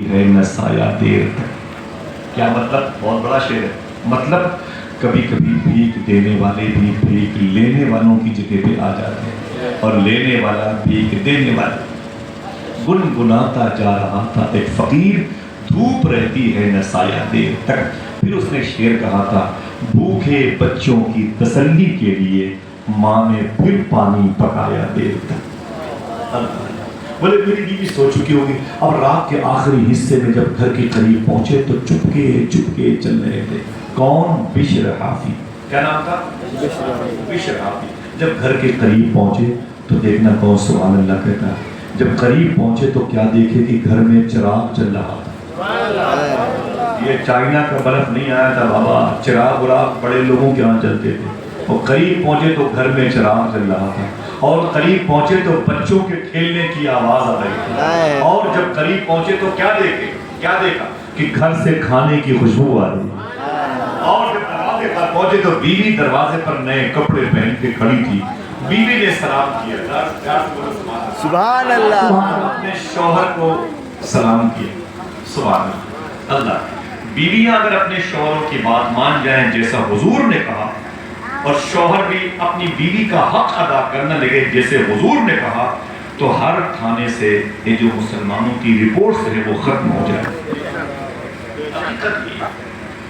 ہے نہ سایہ دیر تک. کیا مطلب؟ بہت بڑا شعر ہے. مطلب کبھی کبھی بھیک دینے والے بھی بھیک لینے والوں کی جگہ پہ آ جاتے ہیں اور لینے والا بھیک دینے والا. گنگناتا جا رہا تھا ایک فقیر، دھوپ رہتی ہے نہ سایہ دیر تک. پھر اس نے شعر کہا تھا، بھوکے بچوں کی تسلی کے لیے ماں نے پھر پانی پکایا دیر تک. بولے میری بیوی سو چکی ہوگی. اب رات کے آخری حصے میں جب گھر کے قریب پہنچے تو چپکے چل رہے تھے. کون؟ بشر حافی. کیا نام تھا؟ بشر حافی. جب گھر کے قریب پہنچے تو دیکھنا کون سبحان اللہ کہتا ہے. جب قریب پہنچے تو کیا دیکھے کہ گھر میں چراغ چل رہا تھا. یہ چائنا کا بلب نہیں آیا تھا بابا. چراغ وراغ بڑے لوگوں کے یہاں چلتے تھے. اور قریب پہنچے تو گھر میں چراغ چل رہا تھا. اور قریب پہنچے تو بچوں کے کھیلنے کی آواز آ رہی تھی. اور جب قریب پہنچے تو کیا دیکھا کہ گھر سے کھانے کی خوشبو آ رہی. اور جب دروازے پر پہنچے تو بیوی دروازے پر نئے کپڑے پہن کے کھڑی تھی. بیوی نے سلام کیا. سبحان اللہ. اپنے شوہر کو سلام کیا. سبحان اللہ. بیویاں اگر اپنے شوہروں کی بات مان جائیں جیسا حضور نے کہا، اور شوہر بھی اپنی بیوی کا حق ادا کرنے لگے جیسے حضور نے کہا، تو ہر تھانے سے یہ جو مسلمانوں کی رپورٹس ہے وہ ختم ہو جائے.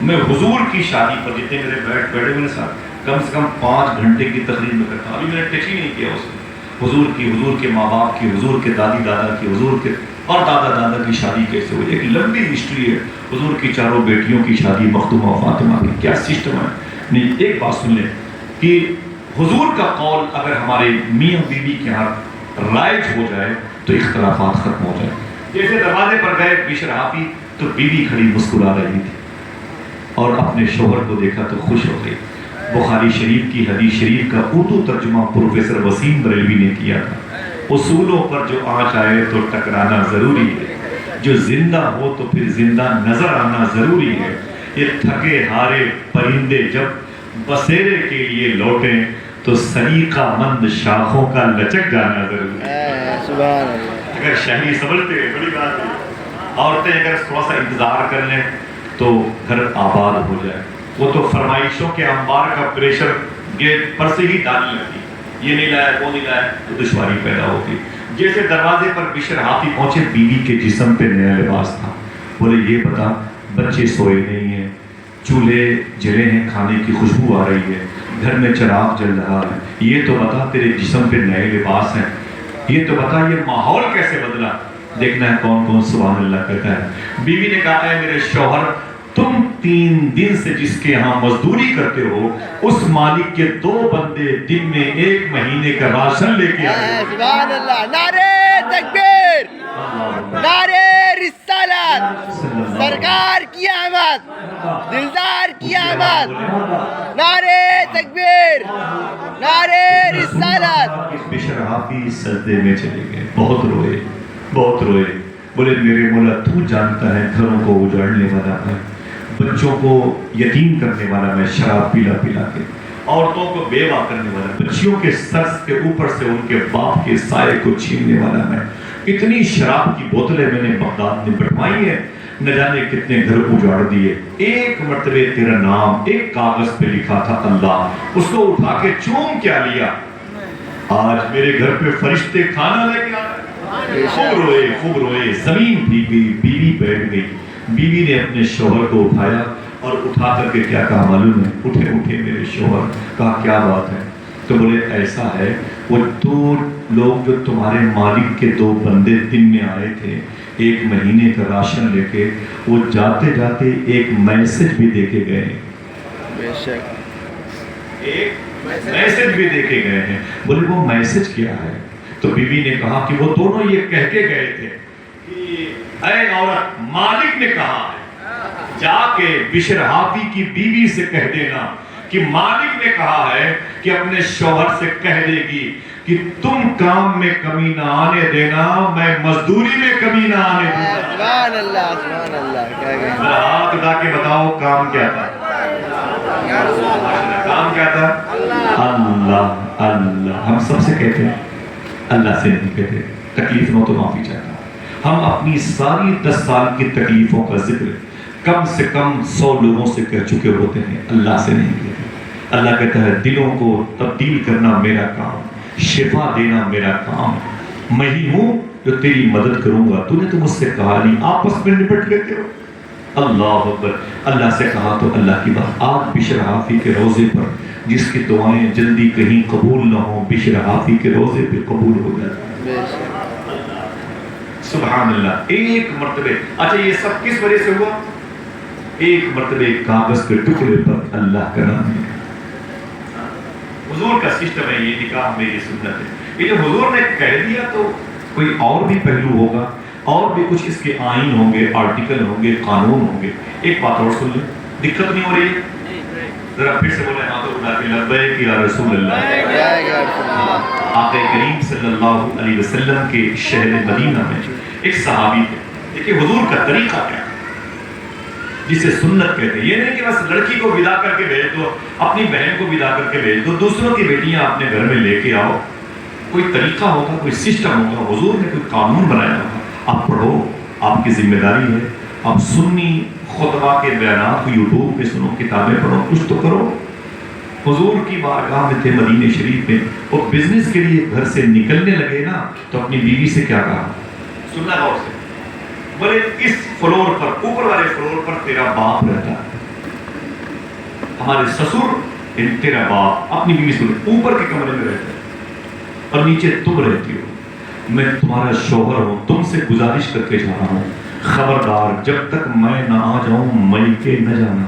میں حضور کی شادی پر جتنے میرے بیٹھے میرے ساتھ کم سے کم 5 گھنٹے کی تقریر میں کرتا ہوں. ابھی میں نے ٹچ ہی نہیں کیا اس میں. حضور کے ماں باپ کی، حضور کے دادی دادا کی، حضور کے اور دادا دادا کی شادی کیسے ہوئی. ایک لمبی ہسٹری ہے. حضور کی 4 بیٹیوں کی شادی، مختومہ و فاطمہ کی. کیا سسٹم ہے. نہیں، ایک بات سن لیں کہ حضور کا قول اگر ہمارے میاں بیوی کے ہاں رائج ہو جائے تو اختلافات ختم ہو جائے. جیسے دروازے پر گئے بشر حافی تو بیوی کھڑی مسکرا رہی تھی اور اپنے شوہر کو دیکھا تو خوش ہو گئی. بخاری شریف کی حدیث شریف کا اردو ترجمہ پروفیسر وسیم بریلوی نے کیا تھا. اصولوں پر جو آنچ آئے تو ٹکرانا ضروری ہے. جو زندہ ہو تو پھر زندہ نظر آنا ضروری ہے. یہ تھکے ہارے پرندے جب بسیرے کے لیے لوٹیں تو سلیقہ مند شاخوں کا لچک جانا ضروری ہے. سبحان اللہ. اگر شہری سمجھتے ہیں بڑی بات ہے. عورتیں اگر تھوڑا سا انتظار کر لیں تو گھر آباد ہو جائے. وہ تو فرمائشوں کے انبار کا پریشر گیٹ پر سے ہی ڈالنے لگتی. یہ نہیں لایا وہ نہیں لایا تو دشواری پیدا ہوتی. جیسے دروازے پر بشر حافی پہنچے، بیوی کے جسم پہ نیا لباس تھا. بولے یہ بتا بچے سوئے نہیں ہیں، چولہے جلے ہیں، کھانے کی خوشبو آ رہی ہے، گھر میں چراغ جل رہا ہے. یہ تو بتا تیرے جسم پہ نئے لباس ہیں. یہ تو بتا یہ ماحول کیسے بدلا. دیکھنا ہے کون کون سبحان اللہ کہتا ہے. بیوی نے کہا اے میرے شوہر، تم 3 دن سے جس کے ہاں مزدوری کرتے ہو اس مالک کے 2 بندے دن میں 1 مہینے کا راشن لے کے آئے. سبحان اللہ. نعرے تکبیر، نعرے رسالت، سرکار کی آمد، دلدار کی آمد. نعرے تکبیر، نعرے رسالت. بشر حافی سجدے میں چلے گئے. بہت روئے. بولے میرے مولا تو جانتا ہے گھروں کو اجاڑنے والا ہے، بچوں کو یتیم کرنے والا میں، شراب پلا کے عورتوں کو بیوہ کرنے والا، بچیوں کے سر کے اوپر سے ان کے باپ کے سائے کو چھیننے والا میں. اتنی شراب کی بوتلیں میں نے بغداد میں بٹوائی ہیں، نہ جانے کتنے گھر اجاڑ دیے. ایک مرتبہ تیرا نام ایک کاغذ پہ لکھا تھا اللہ، اس کو اٹھا کے چوم کیا لیا. آج میرے گھر پہ فرشتے کھانا لے کے آ رہے. خوب روئے. زمین بھیگ گئی. بیوی بیٹھ گئی. بیوی نے اپنے شوہر کو اٹھایا اور اٹھا کر کے کیا کہا معلوم ہے؟ اٹھے میرے شوہر. کہا کیا بات ہے؟ تو بولے ایسا ہے وہ 2 لوگ جو تمہارے مالک کے 2 بندے دن میں آئے تھے 1 مہینے کا راشن لے کے، وہ جاتے جاتے ایک میسج بھی دے کے گئے. بے شک ایک میسج بھی دے کے گئے ہیں. بولے وہ میسج کیا ہے؟ تو بیوی نے کہا کہ وہ دونوں یہ کہہ کے گئے تھے کہ اے عورت، مالک نے کہا ہے جا کے بشر حافی کی بیوی سے کہہ دینا کہ مالک نے کہا ہے کہ اپنے شوہر سے کہہ دے گی کہ تم کام میں کمی نہ آنے دینا، میں مزدوری میں کمی نہ آنے دینا. سبحان اللہ. سبحان اللہ. ہاتھ اٹھا کے بتاؤ کام کیا تھا؟ کام کیا تھا؟ اللہ. ہم سب سے کہتے ہیں، اللہ سے نہیں کہتے. تکلیف نہ تو معافی چاہتا. ہم اپنی ساری 10 سال کی تکلیفوں کا ذکر کم سے کم 100 لوگوں سے کہہ چکے ہوتے ہیں، اللہ سے نہیں کہتے۔ اللہ کہتا ہے دلوں کو تبدیل کرنا میرا کام، شفا دینا میرا کام، میں ہی ہوں جو تیری مدد کروں گا، تو نے تو مجھ سے کہا نہیں، آپس میں نپٹ لیتے ہو۔ اللہ اکبر، اللہ سے کہا تو اللہ کی بات۔ آج بشر حافی کے روزے پر جس کی دعائیں جلدی کہیں قبول نہ ہوں، بشر حافی کے روزے پہ قبول ہو جاتی بے شک سبحان اللہ۔ ایک مرتبہ، اچھا یہ سب کس وجہ سے ہوا؟ ایک مرتبہ کاغذ کے ٹکڑے پر اللہ کا نام ہے۔ حضور کا سسٹم ہے یہ، نکاح میں یہ سنت ہے۔ یہ جو حضور نے کہہ دیا تو کوئی اور بھی پہلو ہوگا، اور بھی کچھ اس کے آئین ہوں گے، آرٹیکل ہوں گے، قانون ہوں گے۔ ایک بات اور سن لیں، دقت نہیں ہو رہی ہے؟ ذرا پھر سے بولیں ہاتھوں اٹھا کے، لبیک یا رسول اللہ۔ آقا کریم صلی اللہ علیہ وسلم کے شہر مدینہ میں ایک صحابی تھے۔ دیکھیے حضور کا طریقہ کیا ہے جسے سنت کہتے ہیں۔ یہ نہیں کہ بس لڑکی کو ودا کر کے بھیج دو، اپنی بہن کو ودا کر کے بھیج دو، دوسروں کی بیٹیاں اپنے گھر میں لے کے آؤ۔ کوئی طریقہ ہوگا، کوئی سسٹم ہوگا، حضور نے کوئی قانون بنایا ہوگا۔ آپ پڑھو، آپ کی ذمہ داری ہے۔ آپ سنی خطبہ کے بیانات کو یوٹیوب پہ سنو، کتابیں پڑھو، کچھ تو کرو۔ حضور کی بارگاہ میں تھے مدینہ شریف میں، اور بزنس کے لیے گھر سے نکلنے لگے نا تو اپنی بیوی سے کیا کہا؟ سننا غور سے، بولے اس فلور پر، اوپر والے فلور پر تیرا باپ رہتا ہے، ہمارے سسر تیرا باپ، اپنی بیوی سے اوپر کے کمرے میں رہتا ہے اور نیچے تم رہتی ہو، میں تمہارا شوہر ہوں، تم سے گزارش کر کے جا رہا ہوں، خبردار جب تک میں نہ آ جاؤں میکے نہ جانا،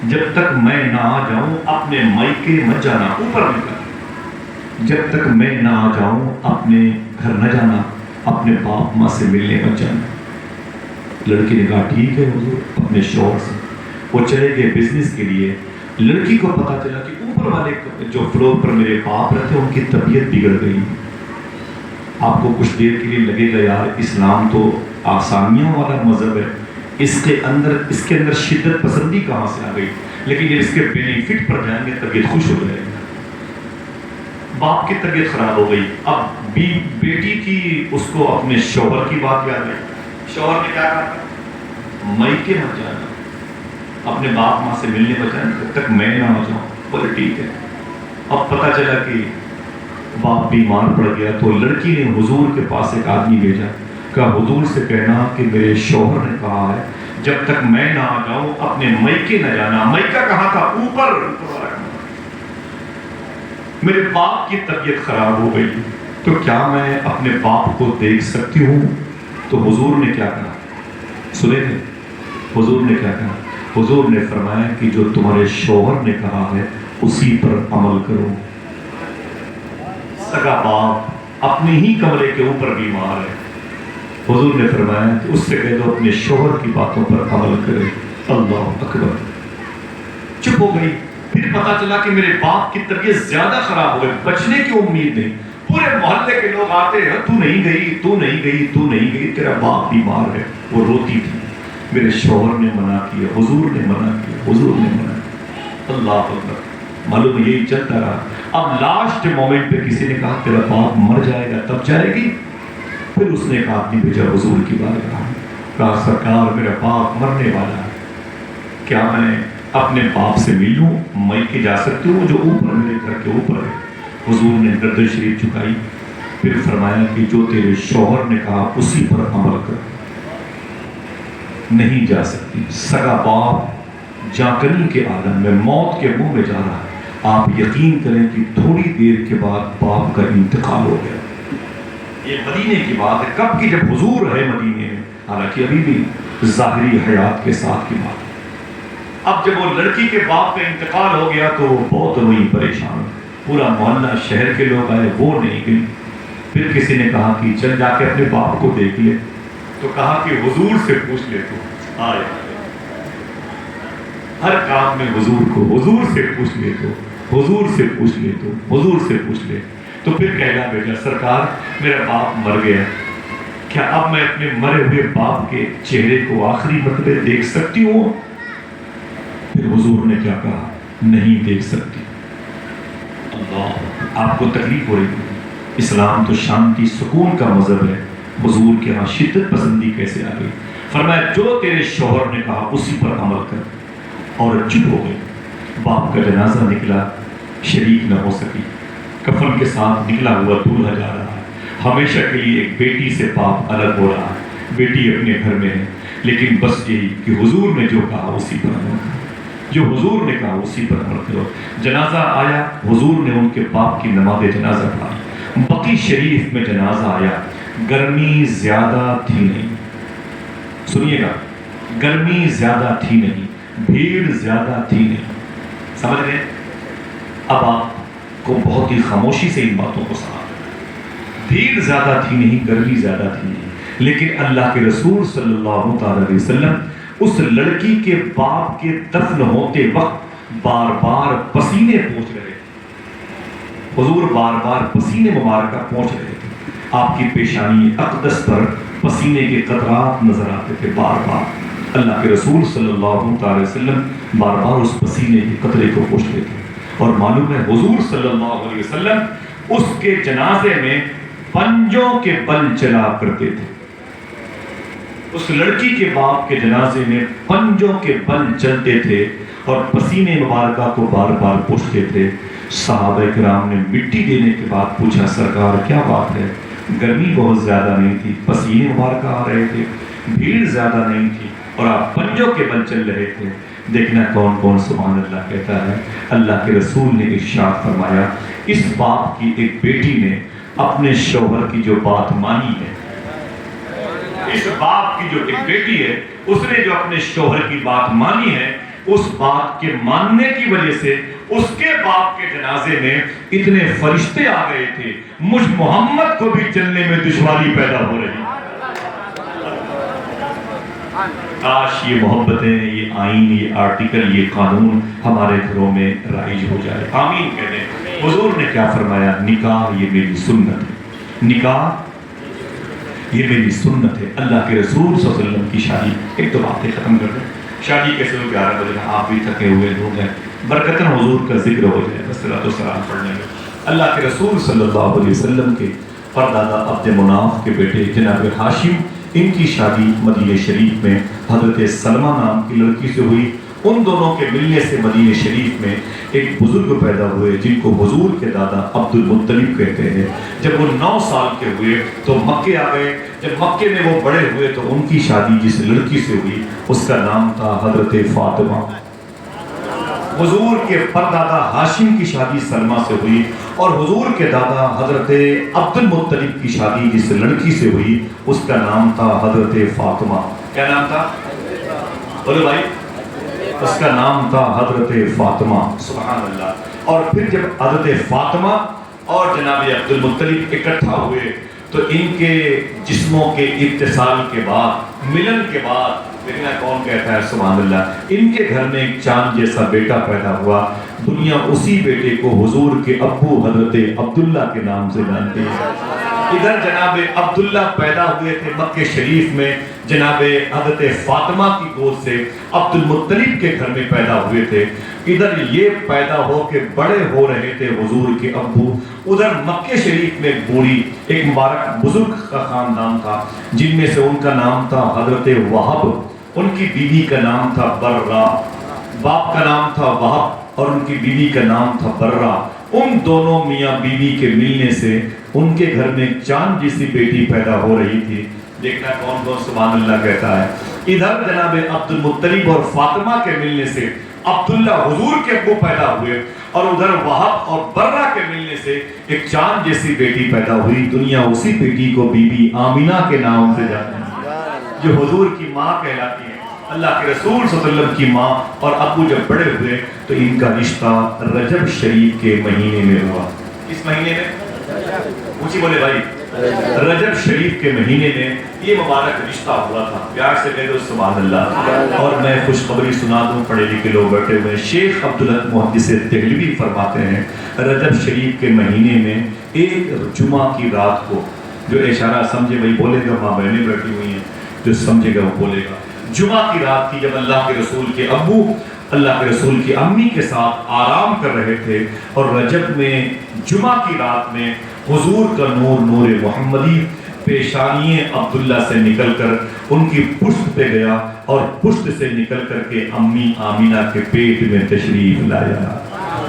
جب تک میں نہ آ جاؤں اپنے میکے مت جانا، اوپر نکلا، جب تک میں نہ آ جاؤں اپنے گھر نہ جانا، اپنے باپ ماں سے ملنے مت جانا۔ لڑکی نے کہا ٹھیک ہے حضور، اپنے شوہر سے وہ چلے گئے بزنس کے لیے۔ لڑکی کو پتا چلا کہ اوپر والے جو فلور پر میرے باپ رہتے ان کی طبیعت بگڑ گئی۔ آپ کو کچھ دیر کے لیے لگے گا یار اسلام تو آسانیوں والا مذہب ہے، اس کے اندر شدت پسندی کہاں سے آ گئی، لیکن یہ اس کے بینیفٹ پر جائیں گے طبیعت خوش ہو جائے گی۔ باپ کی طبیعت خراب ہو گئی، اب بیٹی کی اس کو اپنے شوہر کی بات یاد آئی۔ شوہر نے کیا کہا؟ میکے مت جانا، اپنے باپ ماں سے ملنے مت جانا جب تک میں نہ آ جاؤں۔ بولے ٹھیک ہے۔ اب پتہ چلا کہ باپ بیمار پڑ گیا تو لڑکی نے حضور کے پاس ایک آدمی بھیجا، کہا حضور سے کہنا کہ میرے شوہر نے کہا ہے جب تک میں نہ آ جاؤں اپنے میکے نہ جانا۔ میکہ کہاں تھا؟ اوپر والا۔ میرے باپ کی طبیعت خراب ہو گئی تو کیا میں اپنے باپ کو دیکھ سکتی ہوں؟ تو حضور نے کیا کہا؟ سنیں گے حضور نے کیا کہا؟ حضور نے فرمایا کہ جو تمہارے شوہر نے کہا ہے اسی پر عمل کرو۔ سگا باپ اپنے ہی کمرے کے اوپر بیمار ہے، حضور نے فرمایا کہ اس سے کہہ دو اپنے شوہر کی باتوں پر عمل کرے۔ اللہ اکبر۔ چپ ہو گئی۔ پھر پتا چلا کہ میرے باپ کی طبیعت زیادہ خراب ہو گئی، بچنے کی امید نہیں۔ پورے محلے کے لوگ آتے ہیں، تو نہیں گئی، تو نہیں گئی، تو نہیں گئی، تیرا باپ بیمار ہے۔ وہ روتی تھی، میرے شوہر نے منع کیا، حضور نے منع کیا، حضور نے منع کیا۔ اللہ اکبر۔ معلوم یہی چلتا رہا۔ اب لاسٹ مومنٹ پہ کسی نے کہا تیرا باپ مر جائے گا تب جائے گی؟ پھر اس نے کہا اپنی بھیجا حضور کی بارگاہ، کہا سرکار میرا باپ مرنے والا ہے، کیا میں اپنے باپ سے مل لوں؟ میکے جا سکتی ہوں جو اوپر میرے گھر کے اوپر ہے؟ حضور نے گردن شریف جھکائی، پھر فرمایا کہ جو تیرے شوہر نے کہا اسی پر عمل کر۔ نہیں جا سکتی۔ سگا باپ جاکنی کے عالم میں موت کے منہ میں جا رہا ہے۔ آپ یقین کریں کہ تھوڑی دیر کے بعد باپ کا انتقال ہو گیا۔ یہ مدینے کی بات ہے، کب کی؟ جب حضور ہے مدینے میں، حالانکہ ابھی بھی ظاہری حیات کے ساتھ کی بات ہے۔ اب جب وہ لڑکی کے باپ کا انتقال ہو گیا تو وہ بہت روئی، پریشان، پورا محلہ شہر کے لوگ آئے، وہ نہیں گئی۔ پھر کسی نے کہا کہ چل جا کے اپنے باپ کو دیکھ لے، تو کہا کہ حضور سے پوچھ لے تو آئے، ہر کام میں حضور کو، حضور سے پوچھ لے تو، حضور سے پوچھ لے تو، حضور سے پوچھ لے تو۔ پھر کہنا بیٹا سرکار میرا باپ مر گیا، کیا اب میں اپنے مرے ہوئے باپ کے چہرے کو آخری مرتبہ دیکھ سکتی ہوں؟ پھر حضور نے کیا کہا؟ نہیں دیکھ سکتی۔ اللہ، آپ کو تکلیف ہو رہی ہے، اسلام تو شانتی سکون کا مذہب ہے، حضور کے ہاں شدت پسندی کیسے آ گئی؟ فرمایا جو تیرے شوہر نے کہا اسی پر عمل کر۔ عورت چپ ہو گئی۔ باپ کا جنازہ نکلا، شریک نہ ہو سکی، کفن کے ساتھ نکلا ہوا دولہا جا رہا ہے۔ ہمیشہ کے لیے ایک بیٹی سے باپ الگ ہو رہا ہے، بیٹی اپنے گھر میں ہے، لیکن بس یہی کہ حضور نے جو کہا اسی پر عمل کرو، جو حضور نے کہا اسی پر عمل کرو۔ جنازہ آیا، حضور نے ان کے باپ کی نماز جنازہ پڑھی۔ بقی شریف میں جنازہ آیا، گرمی زیادہ تھی نہیں، سنیے گا، گرمی زیادہ تھی نہیں، بھیڑ زیادہ تھی نہیں، سمجھ رہے ہیں؟ اب آپ کو بہت ہی خاموشی سے ان باتوں کو سنا، بھیڑ زیادہ تھی نہیں، گرمی زیادہ تھی نہیں، لیکن اللہ کے رسول صلی اللہ تعالی علیہ وسلم اس لڑکی کے باپ کے دفن ہوتے وقت بار بار پسینے پوچھ رہے تھے، حضور بار بار پسینے مبارکہ پوچھ رہے تھے، آپ کی پیشانی اقدس پر پسینے کے قطرات نظر آتے تھے بار بار۔ اللہ کے رسول صلی اللہ تعالی وسلم بار بار اس پسینے کے قطرے کو پوچھتے تھے، اور معلوم ہے حضور صلی اللہ علیہ وسلم اس کے جنازے میں پنجوں کے بل چلا کرتے تھے، اس لڑکی کے باپ کے جنازے میں پنجوں کے بل چلتے تھے اور پسینے مبارکہ کو بار بار پوچھتے تھے۔ صحابہ کرام نے مٹی دینے کے بعد پوچھا، سرکار کیا بات ہے؟ گرمی بہت زیادہ نہیں تھی، پسینے مبارکہ آ رہے تھے، بھیڑ زیادہ نہیں تھی، اور آپ پنجوں کے بل چل رہے تھے۔ دیکھنا کون کون سبحان اللہ کہتا ہے۔ اللہ کے رسول نے ارشاد فرمایا، اس باپ کی ایک بیٹی نے اپنے شوہر کی جو بات مانی ہے، اس باپ کی جو ایک بیٹی ہے اس نے جو اپنے شوہر کی بات مانی ہے، اس بات کے ماننے کی وجہ سے اس کے باپ کے جنازے میں اتنے فرشتے آ گئے تھے، مجھ محمد کو بھی چلنے میں دشواری پیدا ہو رہی۔ کاش یہ محبتیں، یہ آئین، یہ آرٹیکل، یہ قانون ہمارے گھروں میں رائج ہو جائے۔ آمین کہتے ہیں۔ حضور نے کیا فرمایا؟ نکاح یہ میری سنت ہے، نکاح یہ میری سنت ہے۔ اللہ کے رسول صلی اللہ علیہ وسلم کی شادی، ایک تو باتیں ختم کر دیں، شادی کیسے ہو؟ 11 بجے، آپ بھی تھکے ہوئے لوگ ہیں، برکتاً حضور کا ذکر ہو جائے بس صلاۃ و سلام پڑھنے میں۔ اللہ کے رسول صلی اللہ علیہ وسلم کے پردادا عبد مناف کے بیٹے جناب ہاشم، ان کی شادی مدینہ شریف میں حضرت سلمہ نام کی لڑکی سے ہوئی۔ ان دونوں کے ملنے سے مدینہ شریف میں ایک بزرگ پیدا ہوئے جن کو حضور کے دادا عبد المطلب کہتے ہیں۔ جب وہ 9 سال کے ہوئے تو مکے آ گئے، جب مکے میں وہ بڑے ہوئے تو ان کی شادی جس لڑکی سے ہوئی اس کا نام تھا حضرت فاطمہ۔ حضور کے پردادا ہاشم کی شادی سلمہ سے ہوئی، اور حضور کے دادا حضرت عبد المطلب کی شادی جس لڑکی سے ہوئی اس کا نام تھا حضرت فاطمہ۔ کیا نام تھا؟ بولو بھائی، اس کا نام تھا حضرت فاطمہ۔ سبحان اللہ۔ اور پھر جب حضرت فاطمہ اور جناب عبد المطلب اکٹھا ہوئے تو ان کے جسموں کے اتصال کے بعد، ملن کے بعد، دیکھنا کون کہتا ہے سبحان اللہ، ان کے گھر میں ایک چاند جیسا بیٹا پیدا ہوا۔ دنیا اسی بیٹے کو حضور کے ابو حضرت عبداللہ کے نام سے جانتی ہے۔ ادھر جناب عبداللہ پیدا ہوئے تھے مکہ شریف میں، جناب حضرت فاطمہ کی گود سے عبد المطلب کے گھر میں پیدا ہوئے تھے۔ ادھر یہ پیدا ہو کے بڑے ہو رہے تھے حضور کے ابو، ادھر مکہ شریف میں ایک بوڑھی، ایک مبارک بزرگ کا خاندان تھا جن میں سے ان کا نام تھا حضرت وہب، ان کی بیوی کا نام تھا برہ، باپ کا نام تھا وہب اور ان کی بیوی کا نام تھا برہ۔ ان دونوں میاں بیوی کے ملنے سے ان کے گھر میں چاند جیسی بیٹی پیدا ہو رہی تھی۔ دیکھنا کون کون سبحان اللہ کہتا ہے۔ ادھر جناب عبد المطلب اور فاطمہ کے ملنے سے عبداللہ حضور کے ابو پیدا ہوئے، اور ادھر وہب اور برہ کے ملنے سے ایک چاند جیسی بیٹی پیدا ہوئی۔ دنیا اسی بیٹی کو بی بی آمینہ کے نام سے جانتی ہے جو حضور کی ماں کہلاتی ہے۔ اللہ کے رسول صلی اللہ علیہ وسلم کی ماں اور ابو جب بڑے ہوئے تو ان کا رشتہ رجب شریف کے مہینے میں ہوا۔ کس مہینے میں؟ اونچی بولے بھائی، رجب شریف کے مہینے میں یہ مبارک رشتہ ہوا تھا۔ پیار سے کہہ دو سبحان اللہ۔ اور میں خوشخبری سنا دوں، پڑھے لکھے لوگ بیٹھے ہوئے، شیخ عبدالحق محدث دہلوی فرماتے ہیں رجب شریف کے مہینے میں ایک جمعہ کی رات کو، جو اشارہ سمجھے وہی بولے گا، ماں بہنیں بیٹھی ہوئی ہیں، جو سمجھے گا وہ بولے گا۔ جمعہ کی رات کی جب اللہ کے رسول کے ابو اللہ کے رسول کی امی کے ساتھ آرام کر رہے تھے، اور رجب میں جمعہ کی رات میں حضور کا نور نور محمدی پیشانی عبداللہ سے نکل کر ان کی پشت پہ گیا اور پشت سے نکل کر کے امی آمینہ کے پیٹ میں تشریف لایا.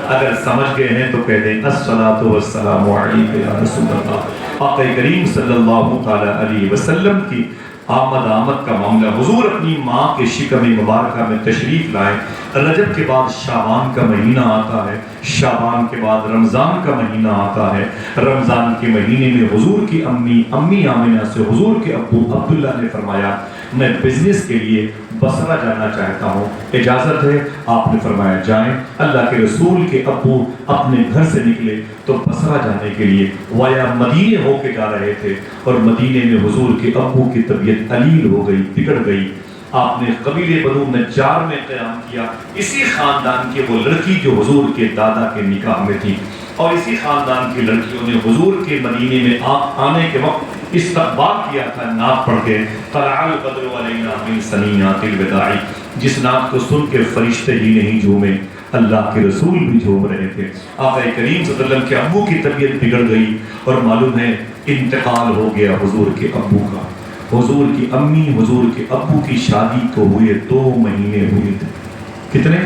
اگر سمجھ گئے ہیں تو کہہ دیں الصلاۃ والسلام علیک یا رسول اللہ. آقا کریم صلی اللہ تعالی علیہ وسلم کی آمد کا معاملہ. حضور اپنی ماں کے شکم مبارکہ میں تشریف لائے. رجب کے بعد شعبان کا مہینہ آتا ہے، شعبان کے بعد رمضان کا مہینہ آتا ہے. رمضان کے مہینے میں حضور کی امی آمنہ سے حضور کے ابو عبداللہ نے فرمایا میں بزنس کے لیے بصرہ جانا چاہتا ہوں، اجازت ہے؟ آپ نے فرمایا جائیں. اللہ کے رسول کے ابو اپنے گھر سے نکلے تو بصرہ جانے کے لیے وایا مدینے ہو کے جا رہے تھے، اور مدینے میں حضور کے ابو کی طبیعت علیل ہو گئی، بگڑ گئی. آپ نے قبیلے بنو نجار میں قیام کیا. اسی خاندان کی وہ لڑکی جو حضور کے دادا کے نکاح میں تھی، اور اسی خاندان کی لڑکیوں نے حضور کے مدینے میں آنے کے وقت استقبال کیا تھا. نعت پڑھ کے طلع البدر علینا من ثنیات الوداع، جس نعت کو سن کے فرشتے ہی نہیں جھومے، اللہ کے رسول بھی جھوم رہے تھے. آقا کریم صلی اللہ علیہ وسلم کے ابو کی طبیعت بگڑ گئی، اور معلوم ہے انتقال ہو گیا حضور کے ابو کا. حضور کی امی حضور کے ابو کی شادی کو ہوئے 2 مہینے ہوئے تھے. کتنے؟